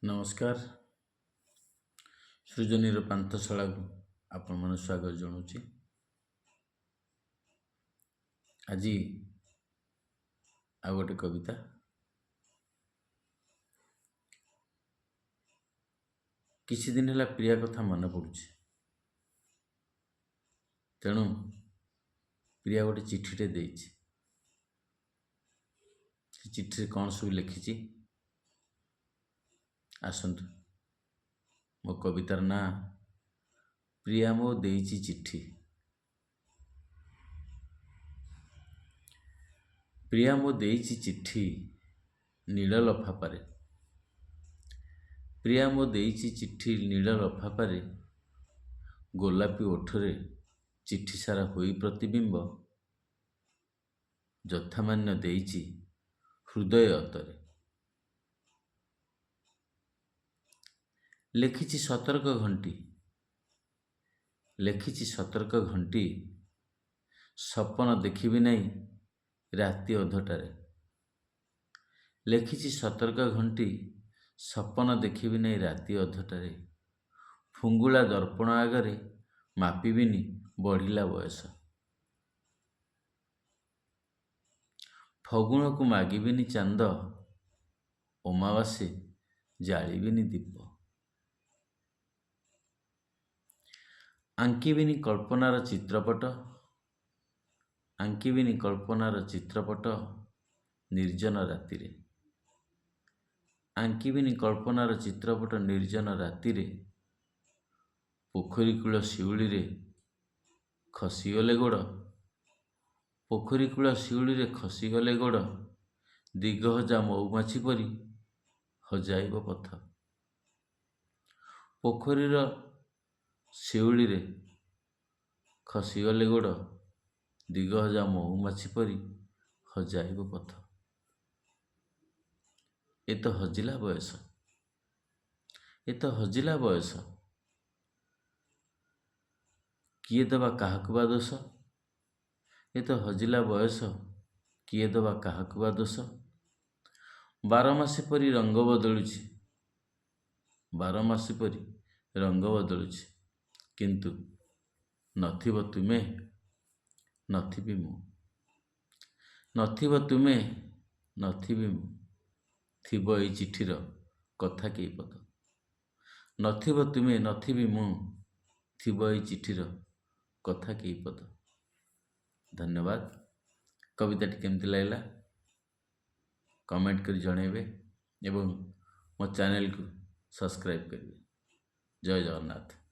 ନମସ୍କାର। ସୃଜନୀର ପାନ୍ଥଶାଳାକୁ ଆପଣମାନଙ୍କୁ ସ୍ୱାଗତ ଜଣାଉଛି। ଆଜି ଆଉ ଗୋଟେ କବିତା। କିଛି ଦିନ ହେଲା ପ୍ରିୟା କଥା ମନେ ପଡ଼ୁଛି, ତେଣୁ ପ୍ରିୟା ଗୋଟେ ଚିଠିଟେ ଦେଇଛି। ସେ ଚିଠିରେ କ'ଣ ସବୁ ଲେଖିଛି ଆସନ୍ତୁ। ମୋ କବିତାର ନାଁ ପ୍ରିୟା ମୋ ଦେଇଛି ଚିଠି। ପ୍ରିୟା ମୋ ଦେଇଛି ଚିଠି ନୀଳ ଲଫାପାରେ। ପ୍ରିୟା ମୋ ଦେଇଛି ଚିଠି ନୀଳ ଲଫାପାରେ। ଗୋଲାପୀ ଓଠରେ ଚିଠି ସାରା ହୋଇ ପ୍ରତିବିମ୍ବ। ଯଥାମାନ୍ୟ ଦେଇଛି ହୃଦୟ ଅତରେ। ଲେଖିଛି ସତର୍କ ଘଣ୍ଟି, ଲେଖିଛି ସତର୍କ ଘଣ୍ଟି। ସପନ ଦେଖିବି ନାହିଁ ରାତି ଅଧଟାରେ। ଲେଖିଛି ସତର୍କ ଘଣ୍ଟି, ସପନ ଦେଖିବି ନାହିଁ ରାତି ଅଧଟାରେ। ଫୁଙ୍ଗୁଳା ଦର୍ପଣ ଆଗରେ ମାପିବିନି ବଢ଼ିଲା ବୟସ। ଫଗୁଣକୁ ମାଗିବିନି ଚାନ୍ଦ, ଅମାବାସ୍ୟା ଜାଳିବିନି ଦୀପ। ଆଙ୍କିବିନି କଳ୍ପନାର ଚିତ୍ରପଟ, ଆଙ୍କିବିନି କଳ୍ପନାର ଚିତ୍ରପଟ ନିର୍ଜନ ରାତିରେ। ଆଙ୍କିବିନି କଳ୍ପନାର ଚିତ୍ରପଟ ନିର୍ଜନ ରାତିରେ। ପୋଖରୀ କୂଳ ଶିଉଳିରେ ଖସିଗଲେ ଗୋଡ଼, ପୋଖରୀ କୂଳ ଶିଉଳିରେ ଖସିଗଲେ ଗୋଡ଼। ଦିଗହଜା ମହୁମାଛି ପରି ହଜାଇବ ପଥ। ପୋଖରୀର ଶିଉଳିରେ ଖସିଗଲେ ଗୋଡ଼, ଦିଗହଜା ମହୁମାଛି ପରି ହଜାଇବ ପଥ। ଏ ତ ହଜିଲା ବୟସ, ଏ ତ ହଜିଲା ବୟସ। କିଏ ଦେବା କାହାକୁ ବା ଦୋଷ? ଏ ତ ହଜିଲା ବୟସ, କିଏ ଦେବା କାହାକୁ ବା ଦୋଷ? ବାରମାସୀ ପରି ରଙ୍ଗ ବଦଳୁଛି, ବାରମାସୀ ପରି ରଙ୍ଗ ବଦଳୁଛି। କିନ୍ତୁ ନଥିବ ତୁମେ, ନଥିବି ମୁଁ। ନଥିବ ତୁମେ, ନଥିବି ମୁଁ। ଥିବ ଏଇ ଚିଠିର କଥା କେଇ ପଦ। ନଥିବ ତୁମେ, ନଥିବି ମୁଁ। ଥିବ ଏଇ ଚିଠିର କଥା କେଇ ପଦ। ଧନ୍ୟବାଦ। କବିତାଟି କେମିତି ଲାଗିଲା କମେଣ୍ଟ କରି ଜଣାଇବେ ଏବଂ ମୋ ଚ୍ୟାନେଲକୁ ସବସ୍କ୍ରାଇବ୍ କରିବେ। ଜୟ ଜଗନ୍ନାଥ।